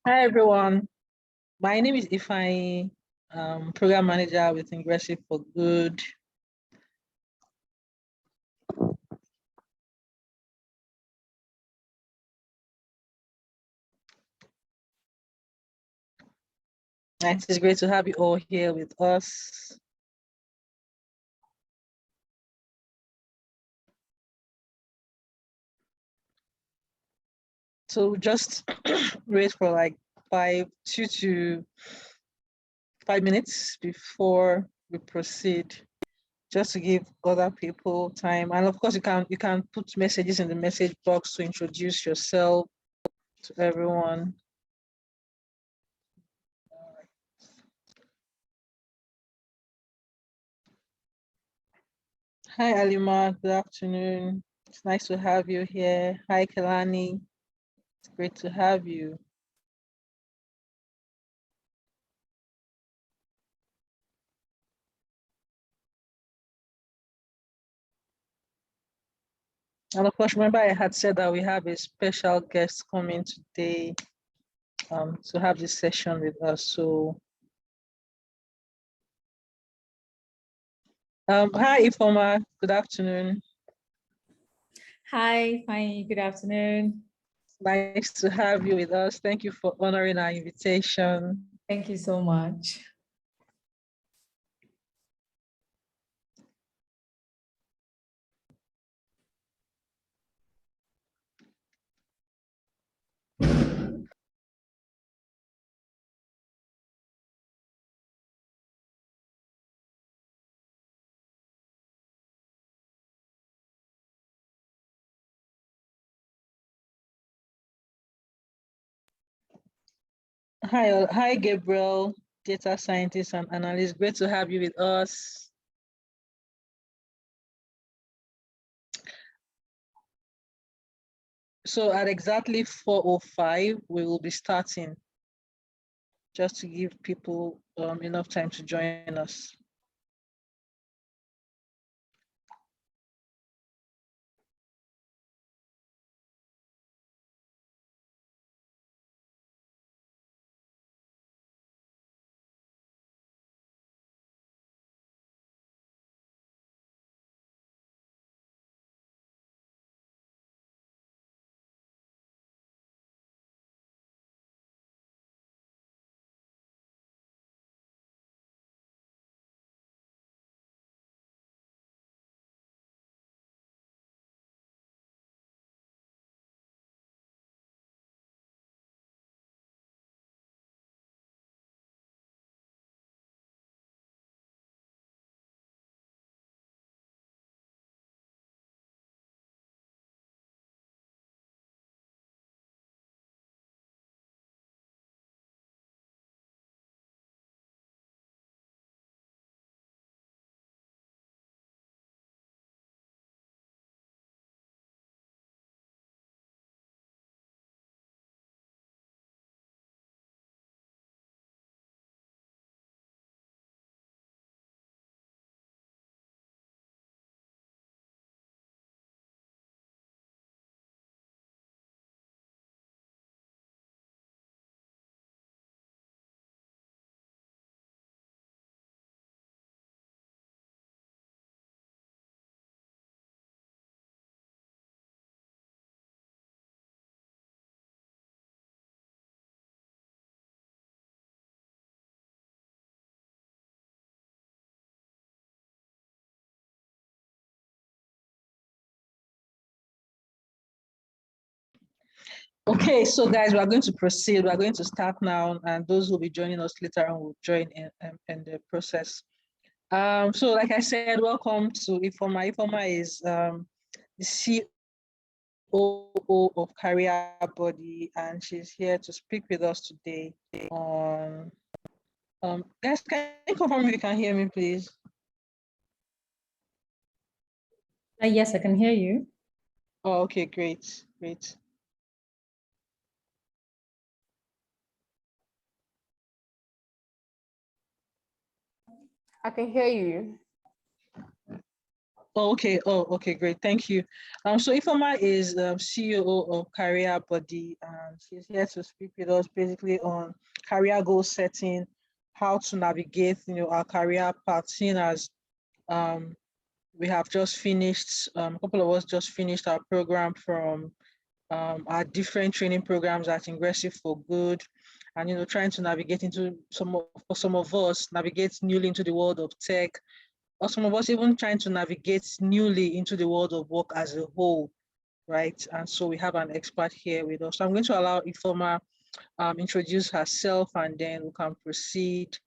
Hi everyone, my name is Ifeanyi, Program Manager with Ingressive for Good. It is great to have you all here with us. So just wait for like 2 to 5 minutes before we proceed, just to give other people time. And of course, you can put messages in the message box to introduce yourself to everyone. Hi Alima, good afternoon. It's nice to have you here. Hi Kelani, it's great to have you. And of course, remember I had said that we have a special guest coming today to have this session with us. So, hi Ifoma, good afternoon. Hi, fine, good afternoon. Nice to have you with us. Thank you for honoring our invitation. Thank you so much. Hi Gabriel, data scientist and analyst. Great to have you with us. So at exactly 4:05, we will be starting, just to give people enough time to join us. Okay, so guys, we are going to proceed. We are going to start now, and those who will be joining us later on will join in the process. So like I said, welcome to Ifoma. Ifoma is the COO of Career Body, and she's here to speak with us today on, guys, can you confirm if you can hear me, please? Yes, I can hear you. Oh, okay, great, great. I can hear you. Oh, okay. Oh, okay, great. Thank you. So Ifeoma is CEO of Career Body, and she's here to speak with us basically on career goal setting, how to navigate, our career path, seeing as um, we have just finished, a couple of us just finished our program from our different training programs at Ingressive for Good, and trying to navigate into for some of us navigate newly into the world of tech, or some of us even trying to navigate newly into the world of work as a whole, right? And so we have an expert here with us. So I'm going to allow Ifeoma introduce herself, and then we can proceed.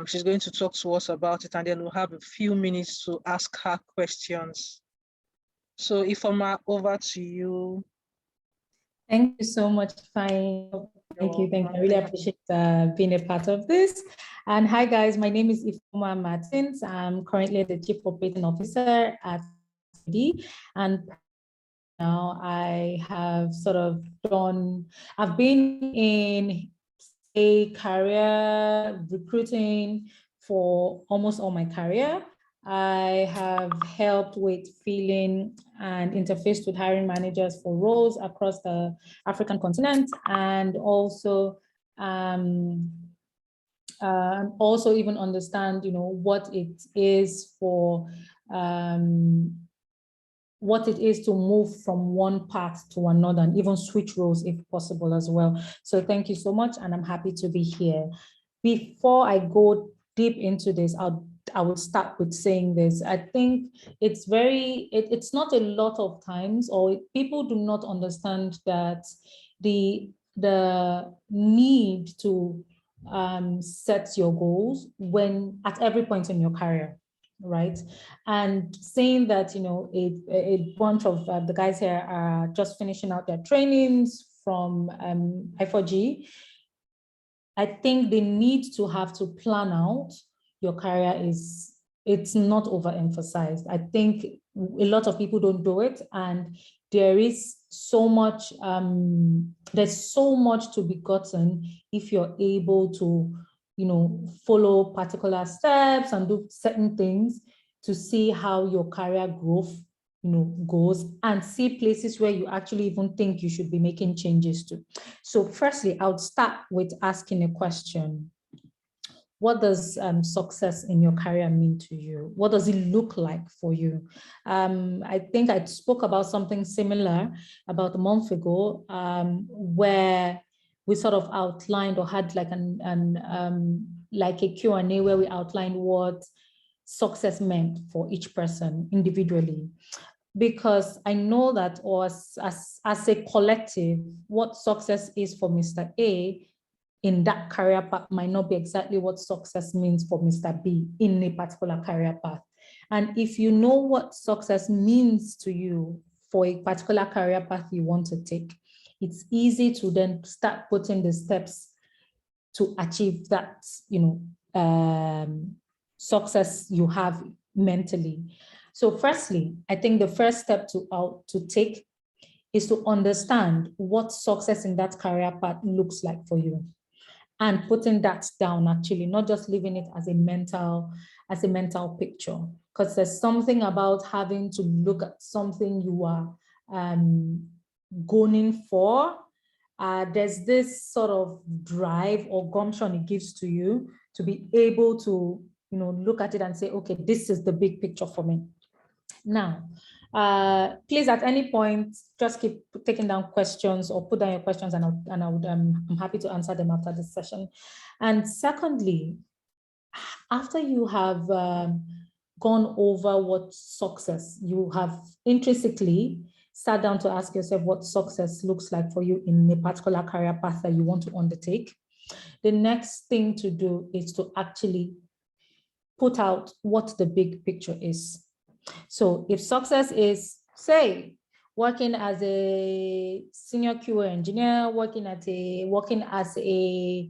She's going to talk to us about it, and then we'll have a few minutes to ask her questions. So Ifeoma, over to you. Thank you so much, Fine. Thank you. Thank you. I really appreciate being a part of this. And hi, guys. My name is Ifeoma Martins. I'm currently the Chief Operating Officer at I4G, and now I have I've been in a career recruiting for almost all my career. I have helped with filling and interfaced with hiring managers for roles across the African continent, and also even understand, what it is to move from one path to another, and even switch roles if possible as well. So thank you so much, and I'm happy to be here. Before I go deep into this, I would start with saying this. I think it's not a lot of times, or people do not understand that the need to set your goals when at every point in your career, right? And saying that, a bunch of the guys here are just finishing out their trainings from I4G. I think the need to have to plan out your career it's not overemphasized. I think a lot of people don't do it, and there's so much to be gotten if you're able to, follow particular steps and do certain things to see how your career growth, goes, and see places where you actually even think you should be making changes to. So firstly, I would start with asking a question. What does success in your career mean to you? What does it look like for you? I think I spoke about something similar about a month ago, where we sort of outlined or had like like a Q&A where we outlined what success meant for each person individually. Because I know that, or as a collective, what success is for Mr. A in that career path might not be exactly what success means for Mr. B in a particular career path. And if you know what success means to you for a particular career path you want to take, it's easy to then start putting the steps to achieve that, success you have mentally. So firstly, I think the first step to take is to understand what success in that career path looks like for you, and putting that down, actually, not just leaving it as a mental picture, because there's something about having to look at something you are going for. There's this sort of drive or gumption it gives to you to be able to, look at it and say, okay, this is the big picture for me. Now, please, at any point, just keep taking down questions or put down your questions, and I'm happy to answer them after this session. And secondly, after you have gone over what success, you have intrinsically sat down to ask yourself what success looks like for you in a particular career path that you want to undertake. The next thing to do is to actually put out what the big picture is. So if success is, say, working as a senior QA engineer, working as a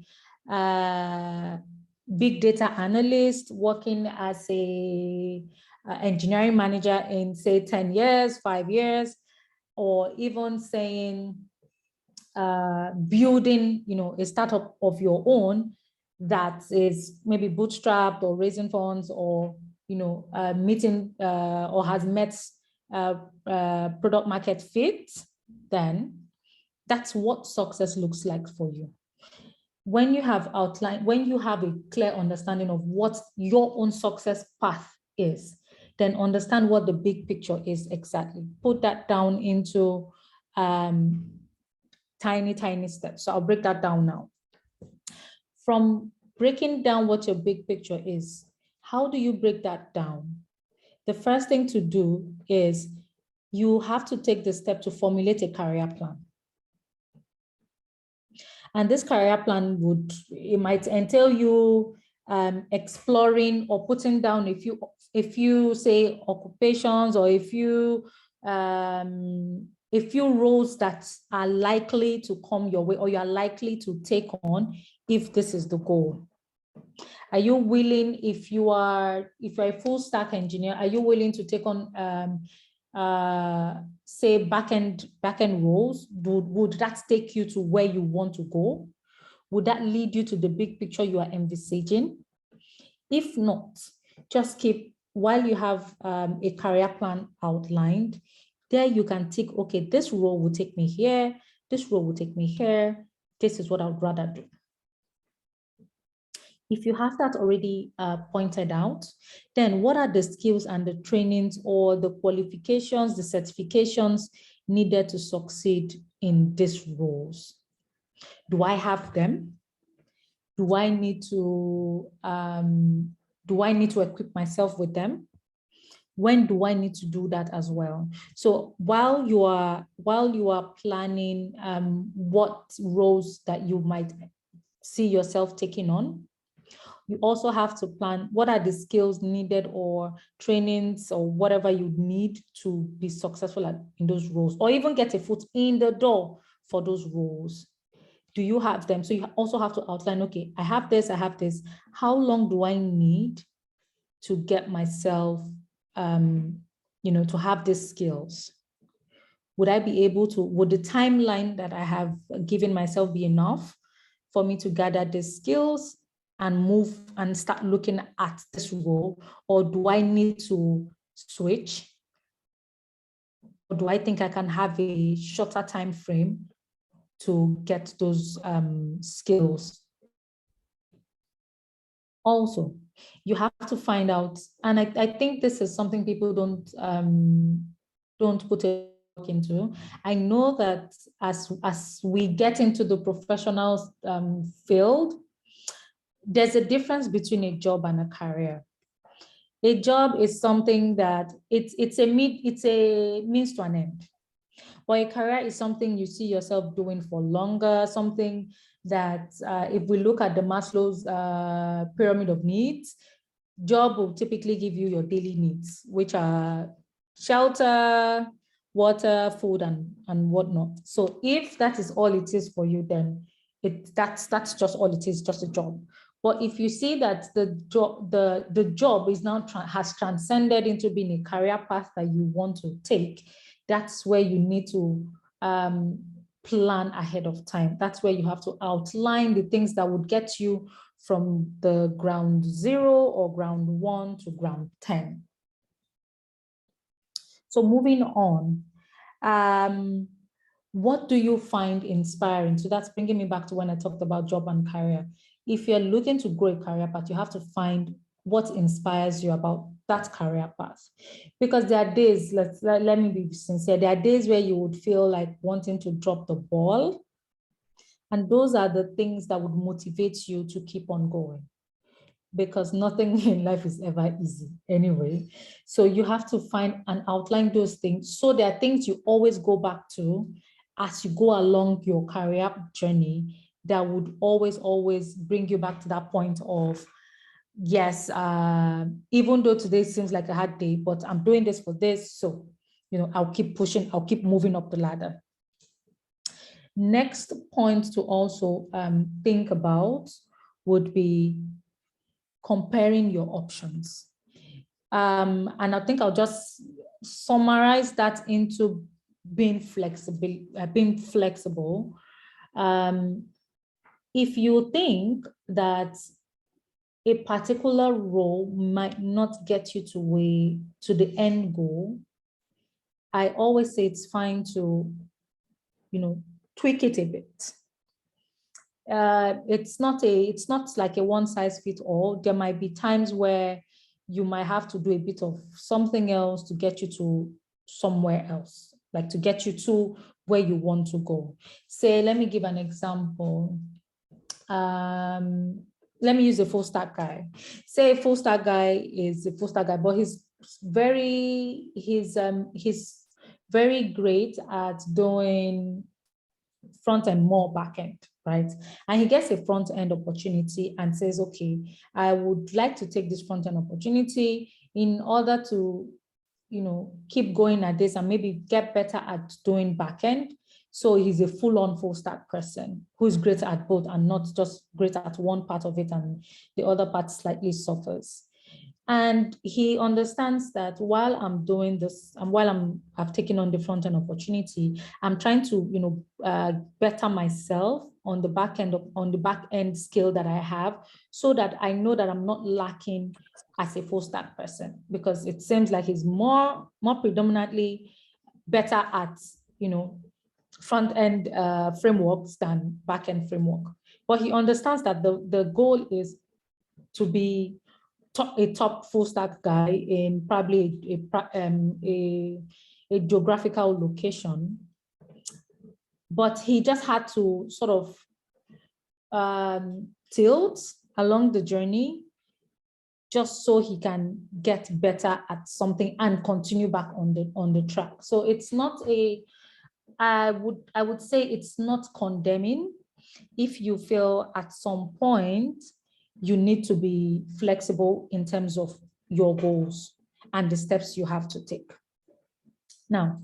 big data analyst, working as a engineering manager in, say, 10 years, 5 years, or even saying building, a startup of your own that is maybe bootstrapped or raising funds, or meeting or has met product market fit, then that's what success looks like for you. When you have outlined, when you have a clear understanding of what your own success path is, then understand what the big picture is exactly. Put that down into tiny steps. So I'll break that down now. From breaking down what your big picture is, how do you break that down? The first thing to do is you have to take the step to formulate a career plan. And this career plan might entail you exploring or putting down a few say occupations, or a few roles that are likely to come your way, or you are likely to take on if this is the goal. Are you willing, if you are a full stack engineer, are you willing to take on say backend roles? Would that take you to where you want to go? Would that lead you to the big picture you are envisaging? If not, just keep, while you have a career plan outlined, there you can tick, okay, this role will take me here, this role will take me here, this is what I would rather do. If you have that already pointed out, then what are the skills and the trainings or the qualifications, the certifications needed to succeed in these roles? Do I have them? Do I need to equip myself with them? When do I need to do that as well? So while you are planning what roles that you might see yourself taking on, you also have to plan what are the skills needed or trainings or whatever you need to be successful in those roles, or even get a foot in the door for those roles. Do you have them? So you also have to outline, okay, I have this. How long do I need to get myself, to have these skills? Would I be able to, would the timeline that I have given myself be enough for me to gather these skills and move and start looking at this role? Or do I need to switch? Or do I think I can have a shorter time frame to get those skills? Also, you have to find out, and I think this is something people don't put a look into. I know that as we get into the professional field, there's a difference between a job and a career. A job is something that it's a means to an end. But a career is something you see yourself doing for longer, something that if we look at the Maslow's pyramid of needs, job will typically give you your daily needs, which are shelter, water, food, and whatnot. So if that is all it is for you, then that's just all it is, just a job. But if you see that the job is now has transcended into being a career path that you want to take, that's where you need to plan ahead of time. That's where you have to outline the things that would get you from the ground 0 or ground 1 to ground 10. So moving on, what do you find inspiring? So that's bringing me back to when I talked about job and career. If you're looking to grow a career path, you have to find what inspires you about that career path. Because there are days, let me be sincere, there are days where you would feel like wanting to drop the ball. And those are the things that would motivate you to keep on going, because nothing in life is ever easy anyway. So you have to find and outline those things. So there are things you always go back to as you go along your career journey that would always bring you back to that point of, yes, even though today seems like a hard day, but I'm doing this for this. So, I'll keep pushing, I'll keep moving up the ladder. Next point to also think about would be comparing your options. And I think I'll just summarize that into being flexible. If you think that a particular role might not get you to the end goal, I always say it's fine to, tweak it a bit. It's not like a one size fits all. There might be times where you might have to do a bit of something else to get you to somewhere else, like to get you to where you want to go. Say, let me give an example. Let me use a full stack guy. Say a full stack guy is a full stack guy, but he's very great at doing front end, more back end, right? And he gets a front end opportunity and says, okay, I would like to take this front end opportunity in order to, keep going at this and maybe get better at doing back end. So he's a full-on full stack person who is great at both and not just great at one part of it and the other part slightly suffers. And he understands that while I'm doing this and while I've taken on the front end opportunity, I'm trying to, better myself on the back end skill that I have, so that I know that I'm not lacking as a full stack person, because it seems like he's more predominantly better at, front end frameworks than back end framework. But he understands that the goal is to be a top full stack guy in probably a geographical location, but he just had to sort of tilt along the journey just so he can get better at something and continue back on the track. So it's not I would say it's not condemning if you feel at some point you need to be flexible in terms of your goals and the steps you have to take. Now,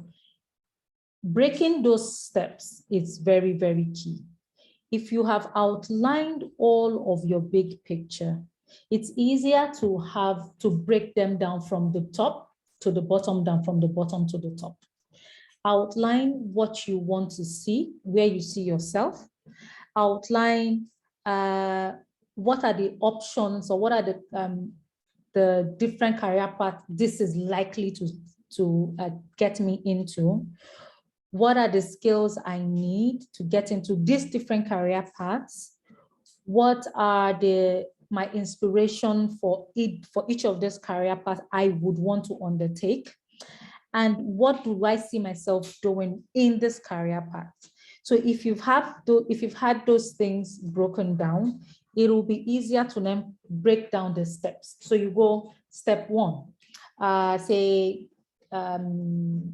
breaking those steps is very, very key. If you have outlined all of your big picture, it's easier to break them down from the top to the bottom than from the bottom to the top. Outline what you want to see, where you see yourself. Outline what are the options or what are the different career paths this is likely to get me into. What are the skills I need to get into these different career paths? What are my inspiration for each of these career paths I would want to undertake? And what do I see myself doing in this career path? So if you've had those things broken down, it will be easier to then break down the steps. So you go step one, say QA.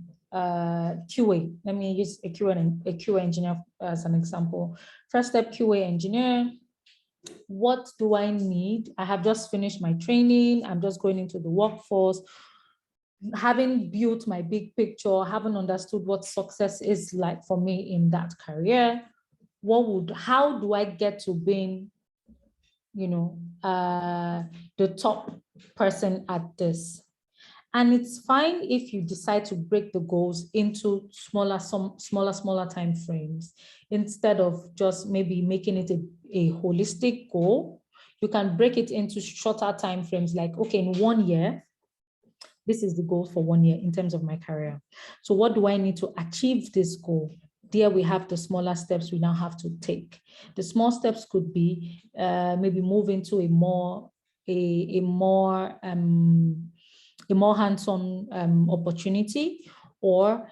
Let me use a QA engineer as an example. First step, QA engineer. What do I need? I have just finished my training. I'm just going into the workforce. Having built my big picture, having understood what success is like for me in that career, how do I get to being, the top person at this? And it's fine if you decide to break the goals into smaller time frames instead of just maybe making it a holistic goal. You can break it into shorter time frames, like, okay, in 1 year, this is the goal for 1 year in terms of my career. So what do I need to achieve this goal? There we have the smaller steps we now have to take. The small steps could be maybe move into a more hands-on opportunity, or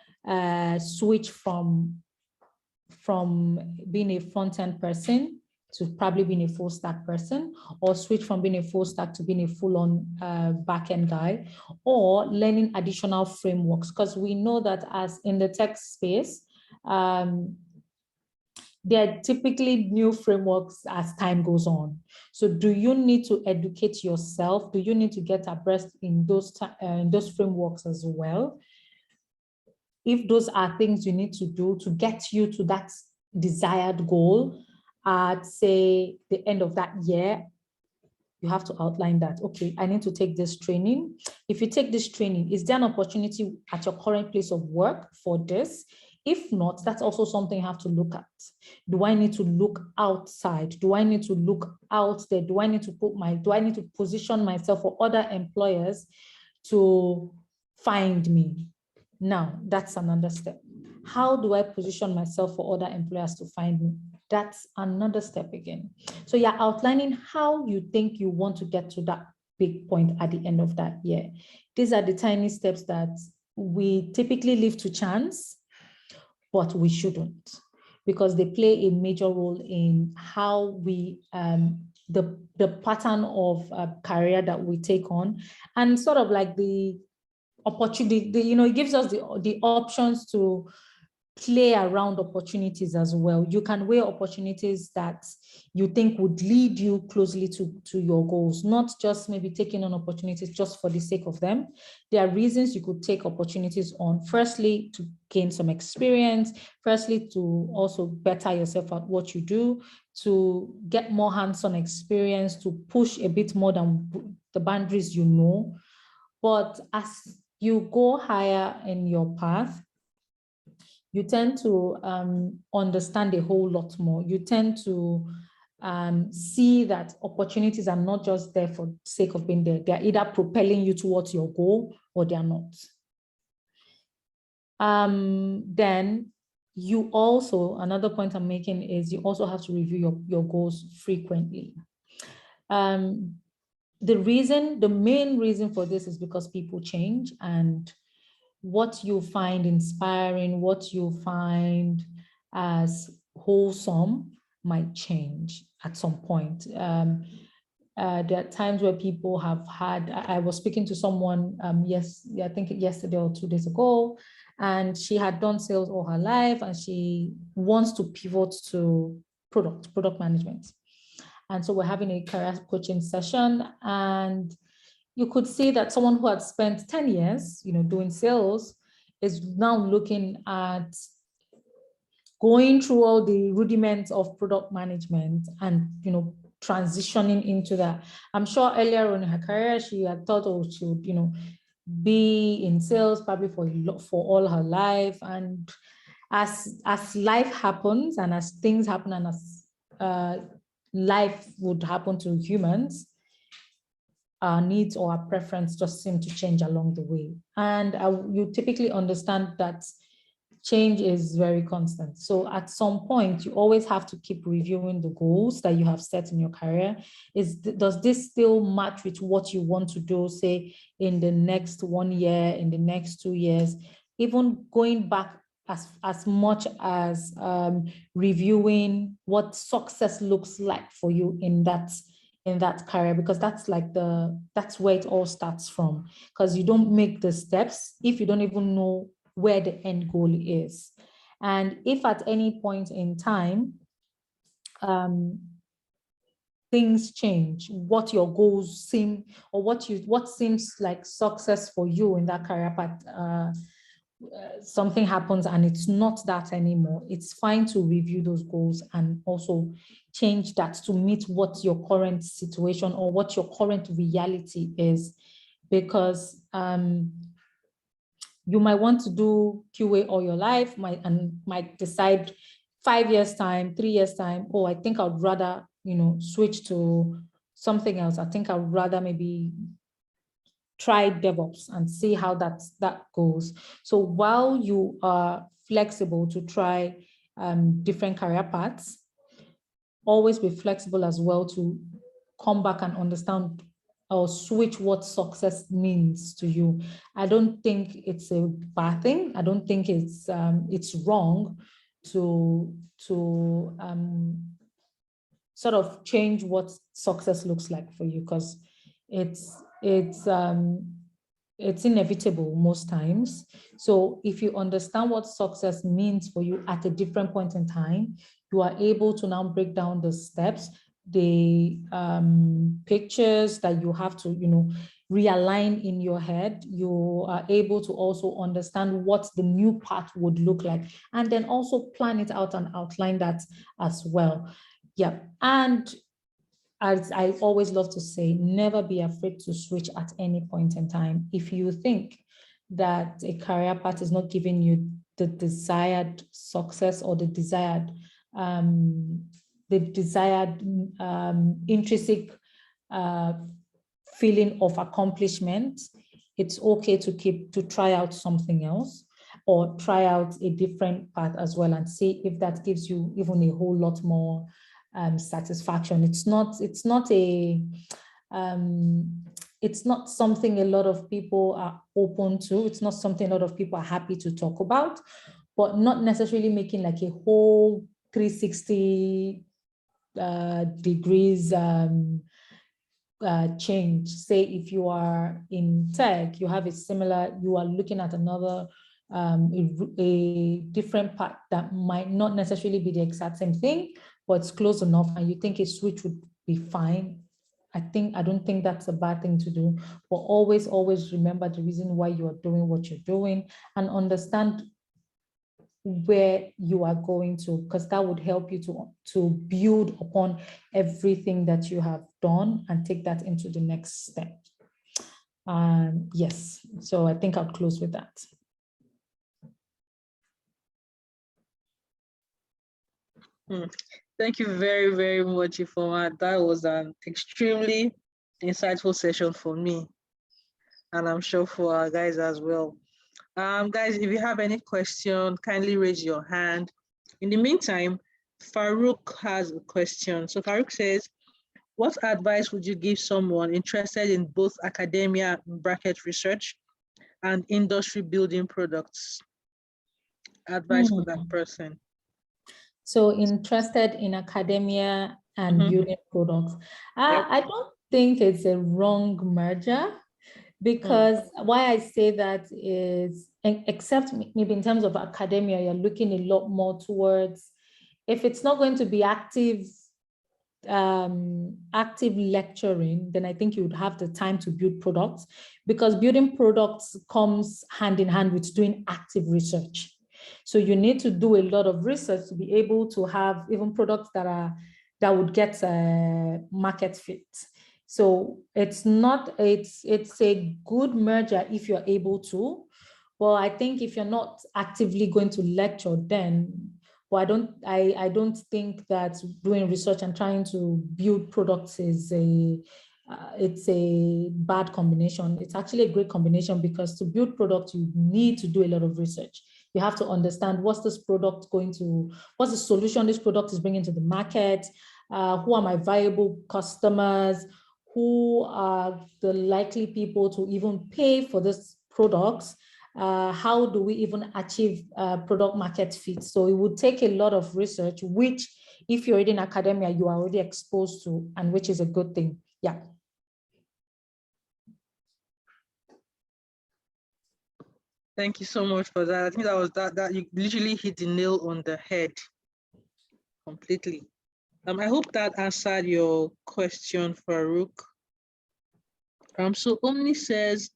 switch from being a front-end person to probably being a full stack person, or switch from being a full stack to being a full-on back-end guy, or learning additional frameworks, because we know that as in the tech space, there are typically new frameworks as time goes on. So do you need to educate yourself? Do you need to get abreast in those frameworks as well? If those are things you need to do to get you to that desired goal at, say, the end of that year, you have to outline that, okay, I need to take this training. If you take this training, is there an opportunity at your current place of work for this? If not, that's also something you have to look at. Do I need to look outside? Do I need to look out there? Do I need to position myself for other employers to find me? Now, that's another step. How do I position myself for other employers to find me? That's another step again. So you're outlining how you think you want to get to that big point at the end of that year. These are the tiny steps that we typically leave to chance, but we shouldn't, because they play a major role in how we, the pattern of career that we take on, and sort of like the opportunity, it gives us the options to play around opportunities as well. You can weigh opportunities that you think would lead you closely to your goals, not just maybe taking on opportunities just for the sake of them. There are reasons you could take opportunities on. Firstly, to gain some experience. Firstly, to also better yourself at what you do, to get more hands-on experience, to push a bit more than the boundaries you know. But as you go higher in your path, you tend to understand a whole lot more. You tend to see that opportunities are not just there for the sake of being there. They're either propelling you towards your goal or they're not. Then you also, another point I'm making is you also have to review your goals frequently. The main reason for this is because people change, and what you find inspiring, what you find as wholesome might change at some point. There are times where people have had, I was speaking to someone, I think yesterday or 2 days ago, and she had done sales all her life, and she wants to pivot to product management. And so we're having a career coaching session, and you could see that someone who had spent 10 years, doing sales is now looking at going through all the rudiments of product management and, transitioning into that. I'm sure earlier on in her career, she had thought, she would, be in sales probably for all her life. And as life happens, and as things happen, and as life would happen to humans, our needs or our preference just seem to change along the way. And you typically understand that change is very constant. So at some point, you always have to keep reviewing the goals that you have set in your career. Does this still match with what you want to do, say, in the next 1 year, in the next 2 years? Even going back as much as reviewing what success looks like for you in that career, because that's where it all starts from. Because you don't make the steps if you don't even know where the end goal is. And if at any point in time things change, what your goals seem, or what seems like success for you in that career path, something happens and it's not that anymore, it's fine to review those goals and also change that to meet what your current situation or what your current reality is. Because you might want to do QA all your life, might decide 5 years time, 3 years time, I think I'd rather, switch to something else. I think I'd rather maybe try DevOps and see how that goes. So while you are flexible to try different career paths, always be flexible as well to come back and understand or switch what success means to you. I don't think it's a bad thing. I don't think it's wrong to sort of change what success looks like for you, because it's inevitable most times. So if you understand what success means for you at a different point in time, you are able to now break down the steps, the pictures that you have to, realign in your head. You are able to also understand what the new path would look like, and then also plan it out and outline that as well. Yeah, and as I always love to say, never be afraid to switch at any point in time. If you think that a career path is not giving you the desired success or the desired intrinsic feeling of accomplishment, it's okay to try out something else or try out a different path as well and see if that gives you even a whole lot more satisfaction. It's not something a lot of people are open to. It's not something a lot of people are happy to talk about, but not necessarily making like a whole 360 degrees change. Say if you are in tech, you have you are looking at another a different path that might not necessarily be the exact same thing, but it's close enough, and you think a switch would be fine. I don't think that's a bad thing to do, but always remember the reason why you are doing what you're doing and understand where you are going to, because that would help you to build upon everything that you have done and take that into the next step. Yes, so I think I'll close with that. Thank you very, very much, Ifeoma. That was an extremely insightful session for me, and I'm sure for our guys as well. Guys, if you have any question, kindly raise your hand. In the meantime, Farouk has a question. So Farouk says, what advice would you give someone interested in both academia bracket research and industry building products? Advice for that person. So interested in academia and building products. I don't think it's a wrong merger, because why I say that is, except maybe in terms of academia, you're looking a lot more towards, if it's not going to be active lecturing, then I think you would have the time to build products, because building products comes hand in hand with doing active research. So you need to do a lot of research to be able to have even products that would get a market fit. So it's a good merger if you're able to. Well, I think if you're not actively going to lecture, then, well, I don't think that doing research and trying to build products is it's a bad combination. It's actually a great combination, because to build products, you need to do a lot of research. You have to understand what's the solution this product is bringing to the market, who are my viable customers, who are the likely people to even pay for this products, how do we even achieve product market fit. So it would take a lot of research, which if you're in academia, you are already exposed to, and which is a good thing. Yeah. Thank you so much for that. I think that you literally hit the nail on the head completely. I hope that answered your question, Farouk. So Omni says,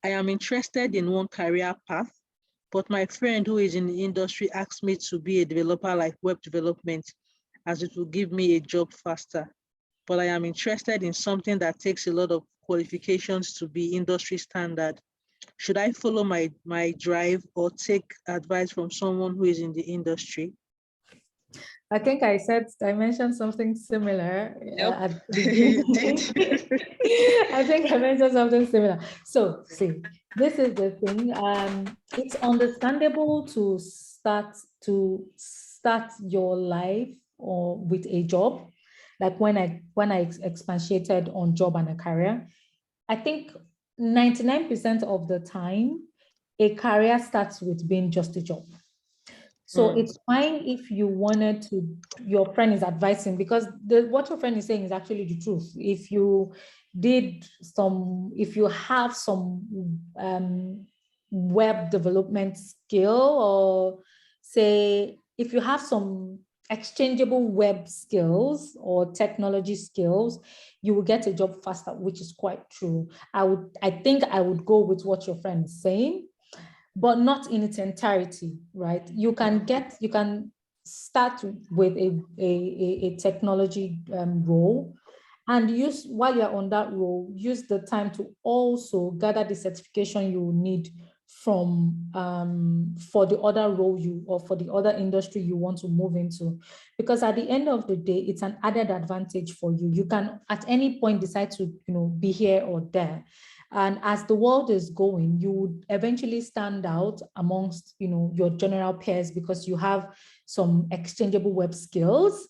I am interested in one career path, but my friend who is in the industry asked me to be a developer like web development, as it will give me a job faster. But I am interested in something that takes a lot of qualifications to be industry standard. Should I follow my drive or take advice from someone who is in the industry? I think I mentioned something similar at the beginning. I think I mentioned something similar. So see, this is the thing. It's understandable to start your life or with a job. Like when I expatiated on job and a career, I think 99% of the time, a career starts with being just a job. So it's fine if you wanted to, your friend is advising, because what your friend is saying is actually the truth. If you have some web development skill, or say, if you have some exchangeable web skills or technology skills, you will get a job faster, which is quite true. I think I would go with what your friend is saying, but not in its entirety, right? You can start with a technology role, and while you're on that role, use the time to also gather the certification you need for the other role or for the other industry you want to move into. Because at the end of the day, it's an added advantage for you. You can at any point decide to, be here or there. And as the world is going, you would eventually stand out amongst, your general peers because you have some exchangeable web skills,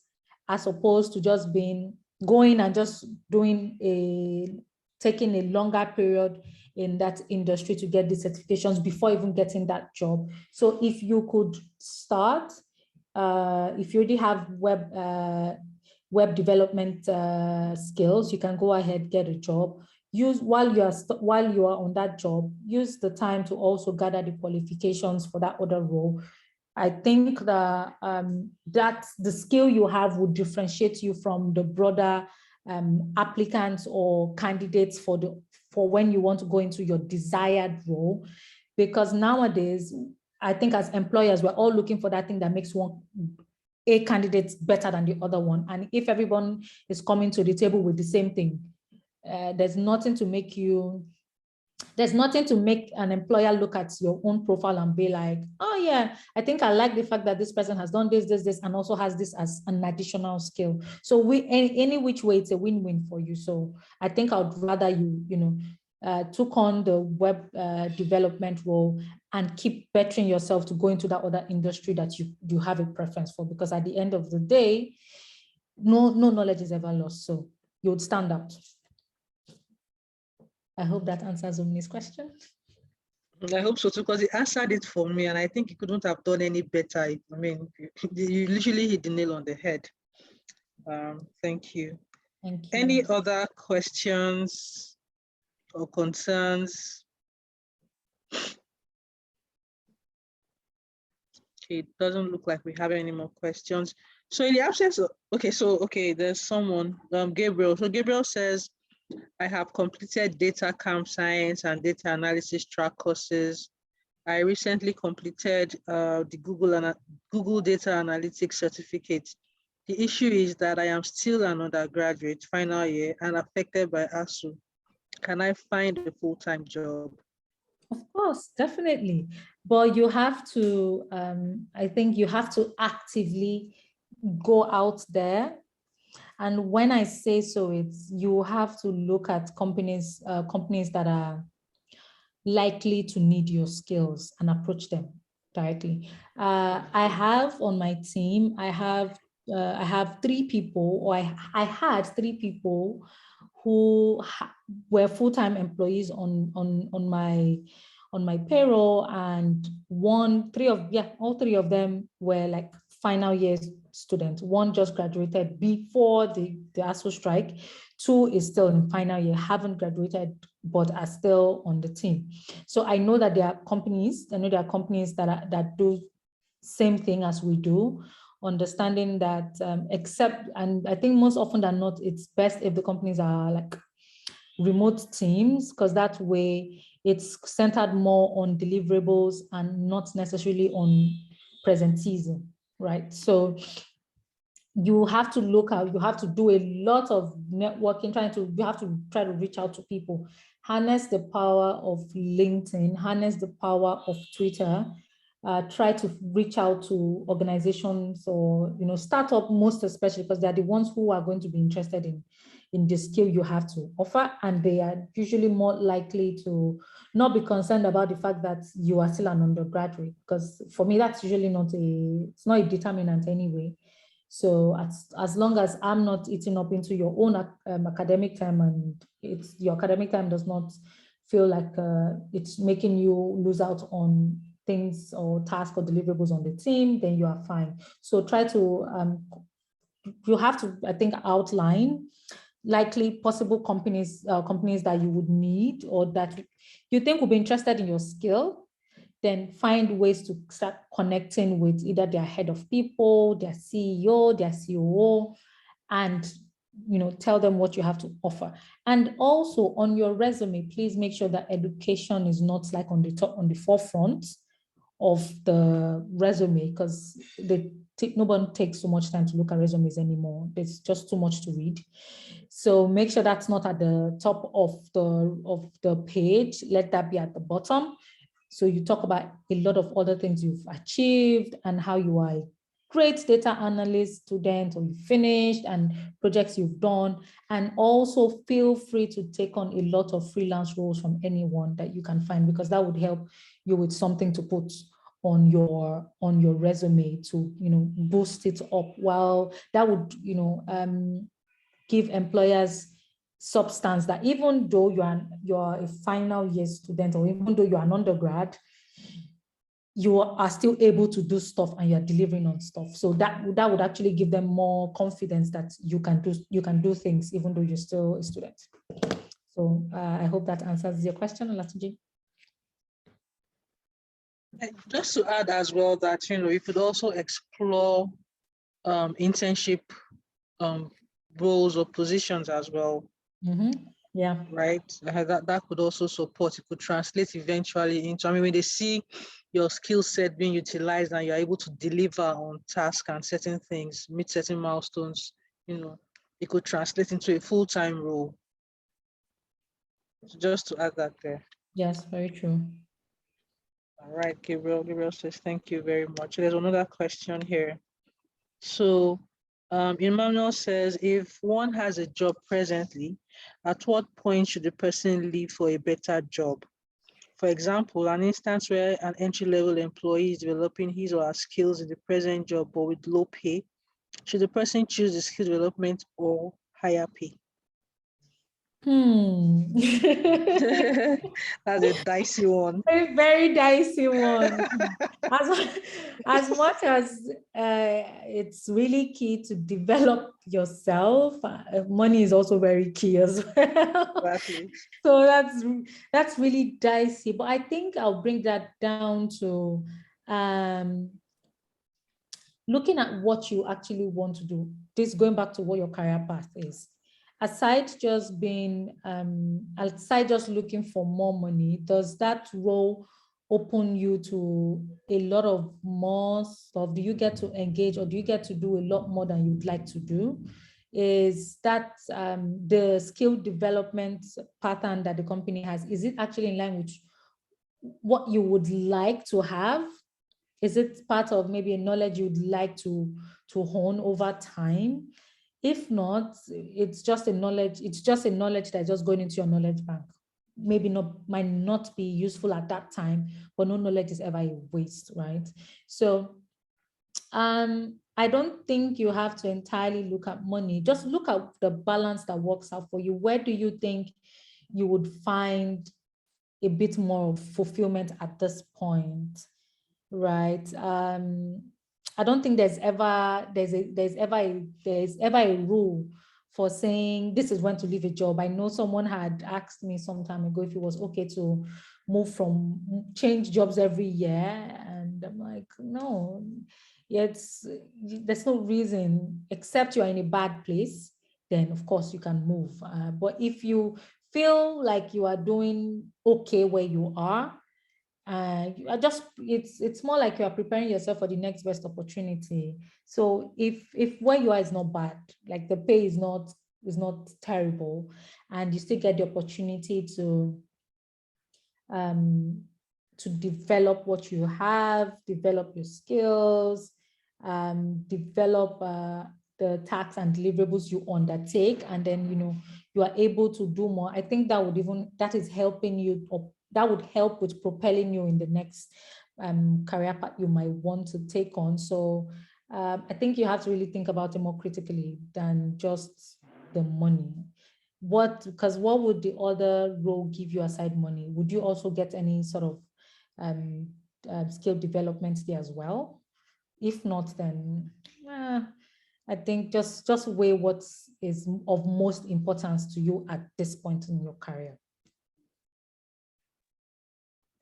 as opposed to just going and just taking a longer period in that industry to get the certifications before even getting that job. So if you could start, if you already have web development skills, you can go ahead, get a job. While you are on that job, use the time to also gather the qualifications for that other role. I think that the skill you have would differentiate you from the broader applicants or candidates for when you want to go into your desired role. Because nowadays, I think as employers, we're all looking for that thing that makes a candidate better than the other one. And if everyone is coming to the table with the same thing, there's nothing to make an employer look at your own profile and be like, oh yeah, I think I like the fact that this person has done this, and also has this as an additional skill. So any which way, it's a win-win for you. So I think I would rather you took on the web development role and keep bettering yourself to go into that other industry that you have a preference for, because at the end of the day, no knowledge is ever lost. So you would stand out. I hope that answers Omni's question. I hope so too, because he answered it for me, and I think he couldn't have done any better. I mean, you literally hit the nail on the head. Thank you. Thank you. Any other questions or concerns? Okay, it doesn't look like we have any more questions. So in the absence of, there's someone, Gabriel. So Gabriel says, I have completed data camp science and data analysis track courses. I recently completed the Google Data Analytics certificate. The issue is that I am still an undergraduate, final year, and affected by ASU. Can I find a full-time job? Of course, definitely. But you have to, I think you have to actively go out there. And when I say so, it's you have to look at companies that are likely to need your skills and approach them directly. I have on my team, I have 3 people, or I had 3 people who were full-time employees on my payroll, and all 3 of them were like final year students. 1 just graduated before the ASU strike. 2 is still in final year, haven't graduated, but are still on the team. So I know that there are companies that do same thing as we do, understanding that and I think most often than not, it's best if the companies are like remote teams, because that way it's centered more on deliverables and not necessarily on presenteeism, right? So you have to look out, you have to do a lot of networking, you have to try to reach out to people, harness the power of LinkedIn, harness the power of Twitter, try to reach out to organizations or startup, most especially because they're the ones who are going to be interested in the skill you have to offer, and they are usually more likely to not be concerned about the fact that you are still an undergraduate, because for me that's usually it's not a determinant anyway. So as long as I'm not eating up into your own academic time, and your academic time does not feel like it's making you lose out on things or tasks or deliverables on the team, then you are fine. So try to, you have to, I think, outline likely possible companies that you would need or that you think will be interested in your skill. Then find ways to start connecting with either their head of people, their CEO, their COO, and tell them what you have to offer. And also on your resume, please make sure that education is not like on the forefront of the resume, because no one takes so much time to look at resumes anymore. There's just too much to read. So make sure that's not at the top of the page. Let that be at the bottom. So you talk about a lot of other things you've achieved and how you are a great data analyst student, or you finished, and projects you've done. And also feel free to take on a lot of freelance roles from anyone that you can find, because that would help you with something to put on your resume to, you know, boost it up. Well, that would, you know, give employers substance that even though you are a final year student, or even though you're an undergrad, you are still able to do stuff and you're delivering on stuff. So that would actually give them more confidence that you can do things even though you're still a student. So I hope that answers your question, Olatunji. Just to add as well that, you know, you could also explore internship roles or positions as well. Yeah. Right. That could also support. It could translate eventually into, I mean, when they see your skill set being utilized and you're able to deliver on tasks and certain things, meet certain milestones, you know, it could translate into a full-time role. So just to add that there. Yes, very true. All right, Gabriel. Gabriel says, thank you very much. There's another question here. So Emmanuel says, if one has a job presently, at what point should the person leave for a better job? For example, an instance where an entry-level employee is developing his or her skills in the present job but with low pay, should the person choose the skill development or higher pay? That's a dicey one. A very dicey one. As much as it's really key to develop yourself, money is also very key as well. Exactly. So that's really dicey. But I think I'll bring that down to looking at what you actually want to do. This going back to what your career path is. Aside just looking for more money, does that role open you to a lot of more stuff? Do you get to engage, or do you get to do a lot more than you'd like to do? Is that the skill development pattern that the company has, is it actually in line with what you would like to have? Is it part of maybe a knowledge you'd like to hone over time? If not, it's just a knowledge that's just going into your knowledge bank. Maybe might not be useful at that time, but no knowledge is ever a waste, right? So I don't think you have to entirely look at money. Just look at the balance that works out for you. Where do you think you would find a bit more of fulfillment at this point? Right. I don't think there's ever a rule for saying this is when to leave a job. I know someone had asked me some time ago if it was okay to change jobs every year, and I'm like, no. There's no reason, except you are in a bad place, then of course you can move. But if you feel like you are doing okay where you are, you are just, it's more like you are preparing yourself for the next best opportunity. So if where you are is not bad, like the pay is not terrible, and you still get the opportunity to develop what you have, develop your skills, develop the tasks and deliverables you undertake, and then you are able to do more. I think that is helping you, or that would help with propelling you in the next career path you might want to take on. So I think you have to really think about it more critically than just the money. Because what would the other role give you aside money? Would you also get any sort of skill development there as well? If not, then I think just weigh what is of most importance to you at this point in your career.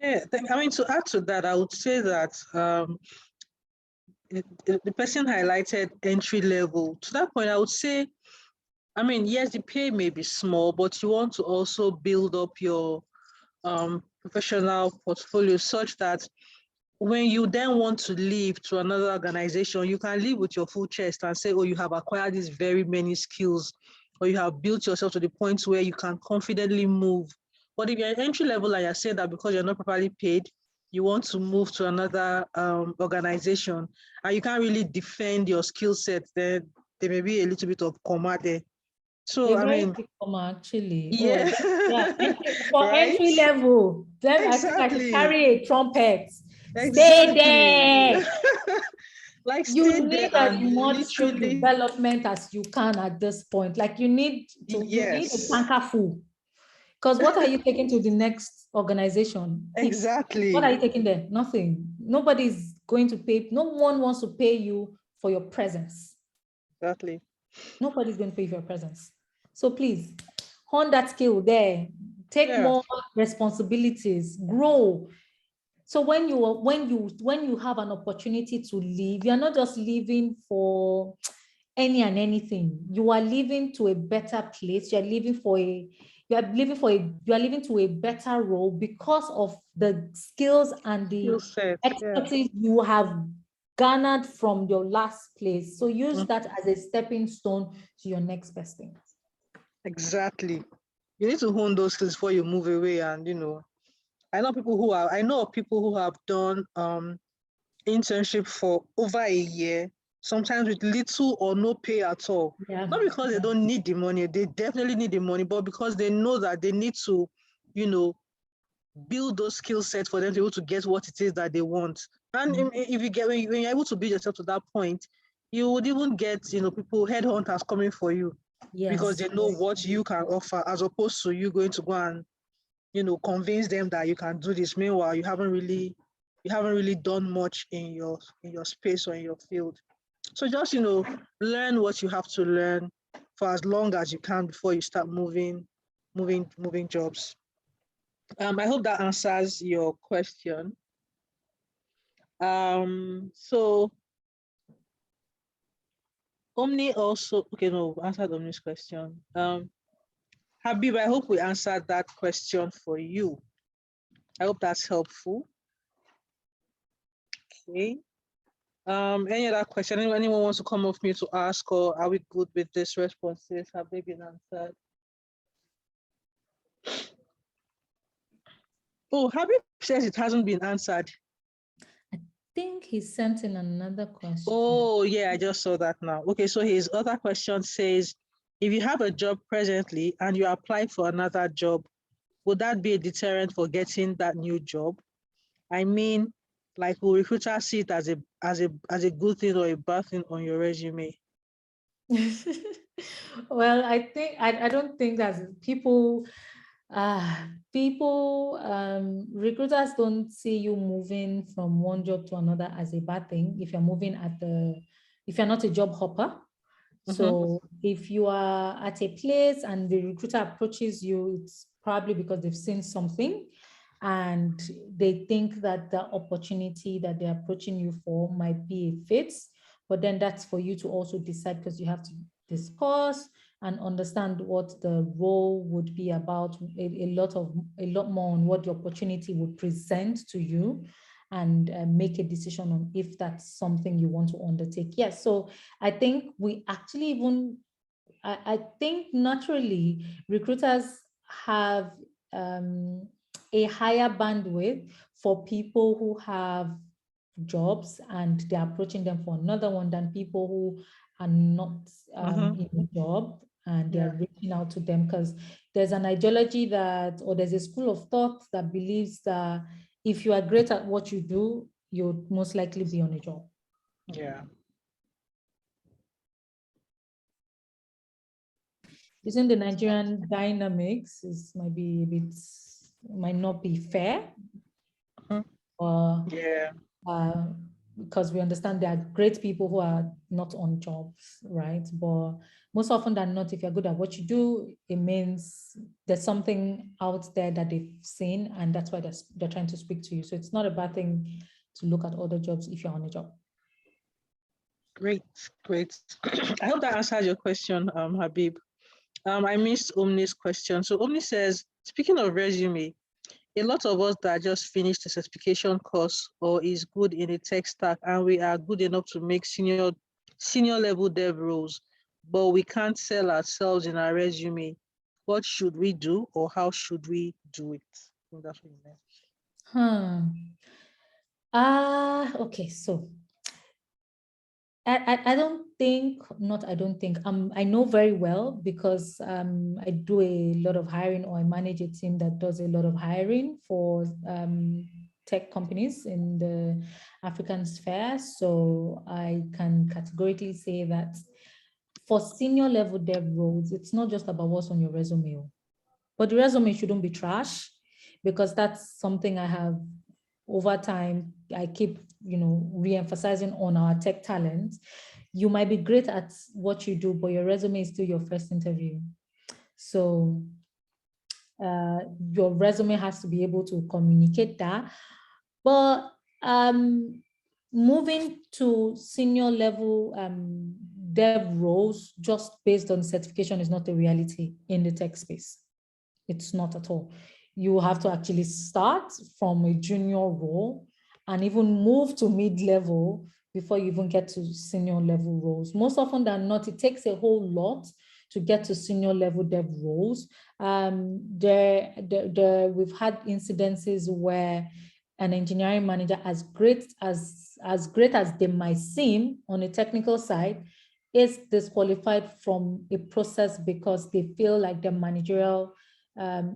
Yeah, I mean, to add to that, I would say that the person highlighted entry level. To that point, I would say, I mean, yes, the pay may be small, but you want to also build up your professional portfolio such that when you then want to leave to another organization, you can leave with your full chest and say, oh, you have acquired these very many skills, or you have built yourself to the point where you can confidently move. But if you're entry level and you're saying that because you're not properly paid, you want to move to another organization and you can't really defend your skill set, then there may be a little bit of comma there. So, A I very mean, big comma, actually. Oh, yeah, yeah. For right? entry level, then I think I should Exactly, carry a trumpet. Stay exactly. there. Like, stay You there need as and much skill literally, development as you can at this point. Like you need a yes, tanker full. Because what are you taking to the next organization? What are exactly, you taking there? Nothing. Nobody's going to pay. No one wants to pay you for your presence. exactly. Nobody's going to pay for your presence. So please hone that skill there. Take Yeah, more responsibilities. Grow. So when you have an opportunity to leave, you're not just leaving for any and anything. You are living to a better place. You are living to a better role because of the skills and the skill set. Yeah. expertise you have garnered from your last place. So use Mm, that as a stepping stone to your next best thing. exactly. You need to hone those skills before you move away. And I know of people who have done internship for over a year, sometimes with little or no pay at all. Yeah. Not because they don't need the money, they definitely need the money, but because they know that they need to, you know, build those skill sets for them to be able to get what it is that they want. And if you get when you're able to build yourself to that point, you would even get, people, headhunters coming for you because Yes. they know what you can offer, as opposed to you going to go and convince them that you can do this. Meanwhile, you haven't really done much in your space or in your field. So just learn what you have to learn for as long as you can before you start moving jobs. I hope that answers your question. So Omni also, okay, no, we answered Omni's question. Habib, I hope we answered that question for you. I hope that's helpful. Okay. Any other question? Anyone wants to come off me to ask, or are we good with these responses? Have they been answered? Oh, Habib says it hasn't been answered. I think he sent in another question. Oh, yeah, I just saw that now. Okay, so his other question says, if you have a job presently and you apply for another job, would that be a deterrent for getting that new job? I mean, like, will recruiters see it as a good thing or a bad thing on your resume? Well, I don't think that recruiters don't see you moving from one job to another as a bad thing if you're not a job hopper. So if you are at a place and the recruiter approaches you, it's probably because they've seen something and they think that the opportunity that they're approaching you for might be a fit. But then that's for you to also decide, because you have to discuss and understand what the role would be about, a lot more on what the opportunity would present to you, and make a decision on if that's something you want to undertake. Yes, so I think we actually I think naturally recruiters have a higher bandwidth for people who have jobs and they're approaching them for another one than people who are not in a job and they're reaching out to them, because there's an ideology or there's a school of thought that believes that if you are great at what you do, you'll most likely be on a job. Yeah. Using the Nigerian dynamics might not be fair. Yeah. Because we understand there are great people who are not on jobs, right? But most often than not, if you're good at what you do, it means there's something out there that they've seen, and that's why they're trying to speak to you. So it's not a bad thing to look at other jobs if you're on a job. Great. I hope that answers your question, Habib. I missed Omni's question. So Omni says, speaking of resume, a lot of us that just finished a certification course or is good in a tech stack, and we are good enough to make senior level dev roles, but we can't sell ourselves in our resume. What should we do, or how should we do it? I think that's what you meant. Okay, so I don't think, not I don't think, I know very well because I do a lot of hiring, or I manage a team that does a lot of hiring for tech companies in the African sphere. So I can categorically say that for senior level dev roles, it's not just about what's on your resume, but the resume shouldn't be trash, because that's something I have over time. I keep, re-emphasizing on our tech talent. You might be great at what you do, but your resume is still your first interview. So your resume has to be able to communicate that. But moving to senior level dev roles just based on certification is not a reality in the tech space. It's not at all. You have to actually start from a junior role and even move to mid-level before you even get to senior level roles. Most often than not, it takes a whole lot to get to senior level dev roles. We've had incidences where an engineering manager, as great as they might seem on a technical side, is disqualified from a process because they feel like the managerial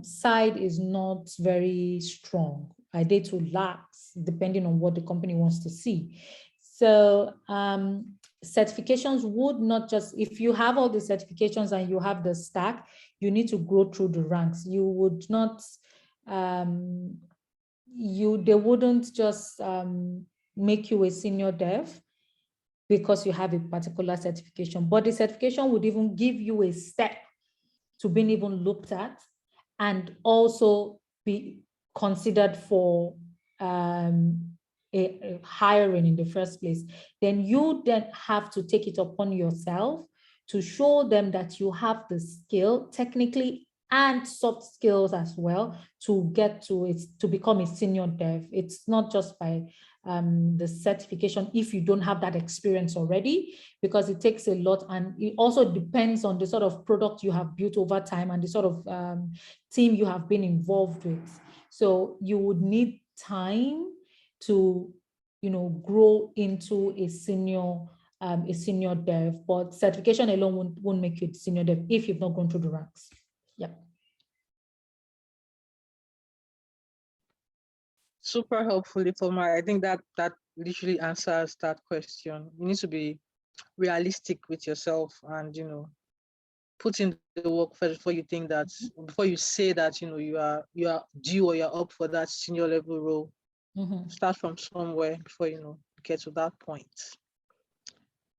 side is not very strong. Are they too lax, depending on what the company wants to see? So certifications would not just, if you have all the certifications and you have the stack, you need to grow through the ranks. You would not, they wouldn't just make you a senior dev because you have a particular certification, but the certification would even give you a step to being even looked at and also be considered for a hiring in the first place. Then you then have to take it upon yourself to show them that you have the skill technically and soft skills as well to get to it, to become a senior dev. It's not just by the certification if you don't have that experience already, because it takes a lot, and it also depends on the sort of product you have built over time and the sort of team you have been involved with. So you would need time to, grow into a senior dev, but certification alone won't make you a senior dev if you've not gone through the ranks. Yeah. Super helpfully for my, I think that literally answers that question. You need to be realistic with yourself and put in the work first before you think that, before you say that you are due or you're up for that senior level role. Start from somewhere before get to that point.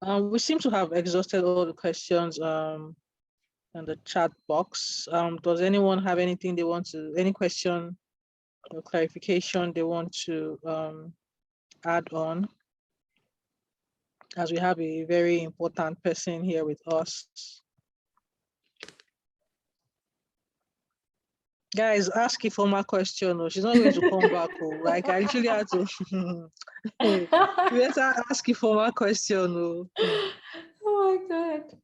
We seem to have exhausted all the questions in the chat box. Does anyone have anything they want to, any question or clarification they want to add on? As we have a very important person here with us. Guys, ask a formal question. She's not going to come back. Like, I actually had to. You better ask a formal question. Oh my God.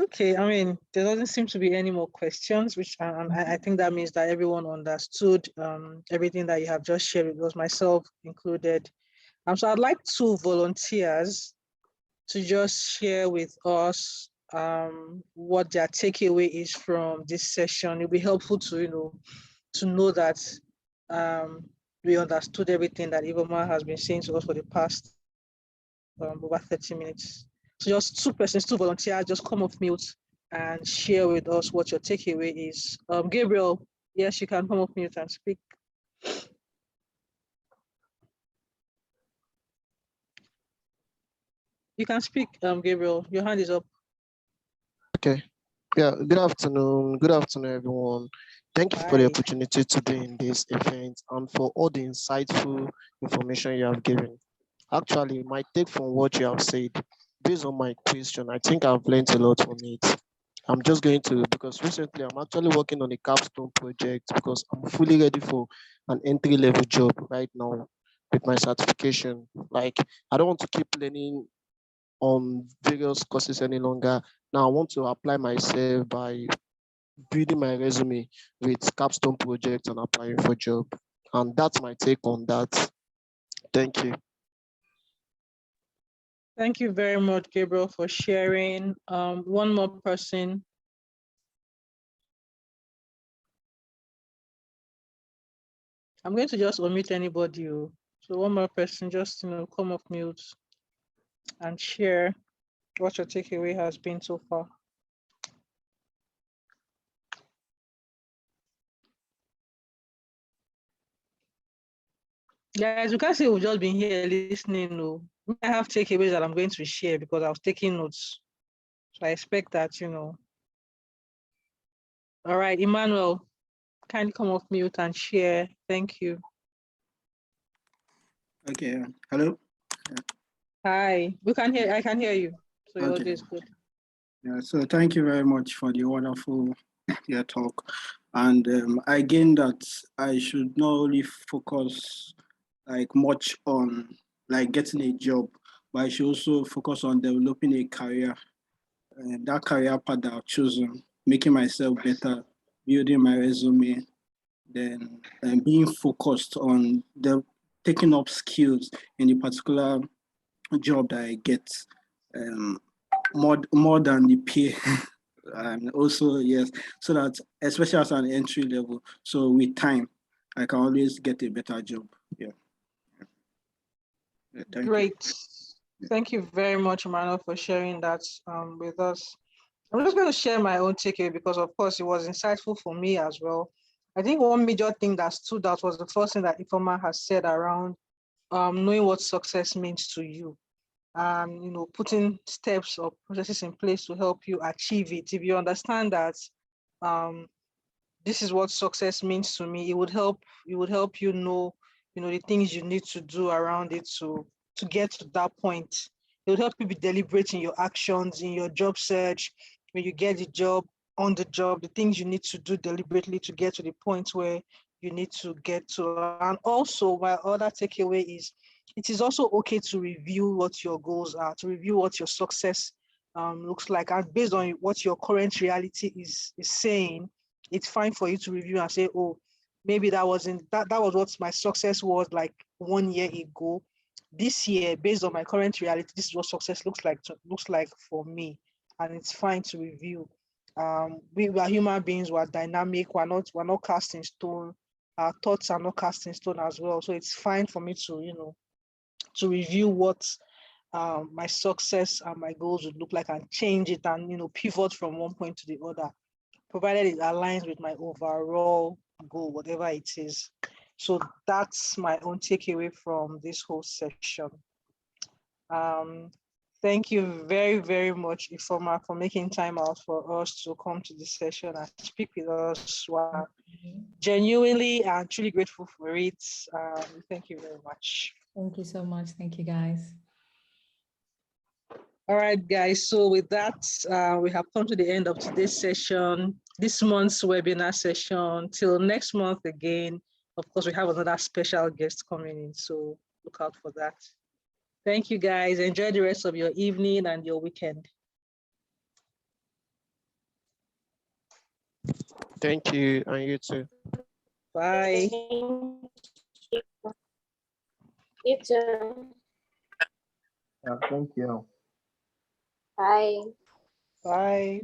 Okay, I mean, there doesn't seem to be any more questions, which I think that means that everyone understood everything that you have just shared with us, myself included. So I'd like 2 volunteers to just share with us what their takeaway is from this session. It'll be helpful to know that we understood everything that Ivoma has been saying to us for the past over 30 minutes. So just 2 persons, 2 volunteers, just come off mute and share with us what your takeaway is. Gabriel, yes, you can come off mute and speak. You can speak, Gabriel. Your hand is up. Okay. Yeah, good afternoon. Good afternoon, everyone. Thank you for the opportunity to be in this event and for all the insightful information you have given. Actually, my take from what you have said, based on my question, I think I've learned a lot from it. I'm just going to, because recently I'm actually working on a capstone project because I'm fully ready for an entry-level job right now with my certification. Like, I don't want to keep learning on various courses any longer. Now I want to apply myself by building my resume with capstone projects and applying for job. And that's my take on that. Thank you. Thank you very much, Gabriel, for sharing. One more person. I'm going to just omit anybody. So one more person, just come off mute and share what your takeaway has been so far. Guys, you can't say we've just been here listening. No, I have takeaways that I'm going to share because I was taking notes. So I expect that, All right, Emmanuel, kindly come off mute and share. Thank you. Okay. Hello. Hi. I can hear you. So your audio is good. Yeah. So thank you very much for the wonderful talk, and I gained that I should not only focus like much on like getting a job, but I should also focus on developing a career. That career path that I've chosen, making myself better, building my resume, then being focused on taking up skills in the particular job that I get, more than the pay. And also, yes, so that especially as an entry level, so with time, I can always get a better job. Yeah. Great. Thank you very much, Emmanuel, for sharing that with us. I'm just going to share my own takeaway because, of course, it was insightful for me as well. I think one major thing that stood out was the first thing that Ifoma has said around knowing what success means to you. Putting steps or processes in place to help you achieve it. If you understand that this is what success means to me, it would help you know the things you need to do around it to get to that point. It would help you be deliberate in your actions, in your job search, when you get the job, on the job, the things you need to do deliberately to get to the point where you need to get to. And also, my other takeaway is it is also okay to review what your goals are, to review what your success looks like. And based on what your current reality is saying, it's fine for you to review and say, oh, maybe that was what my success was like 1 year ago. This year, based on my current reality, this is what success looks like for me. And it's fine to review. We are human beings, we're dynamic, we're not cast in stone. Our thoughts are not cast in stone as well. So it's fine for me to, to review what my success and my goals would look like and change it and, pivot from one point to the other, provided it aligns with my overall goal, whatever it is. So that's my own takeaway from this whole session. Thank you very, very much, Ifoma, for making time out for us to come to this session and speak with us. We're genuinely and truly grateful for it. Thank you very much. Thank you so much. Thank you, guys. All right, guys. So with that, we have come to the end of today's session, this month's webinar session. Till next month again, of course, we have another special guest coming in. So look out for that. Thank you, guys. Enjoy the rest of your evening and your weekend. Thank you, and you too. Bye. You too. Yeah, thank you. Bye. Bye.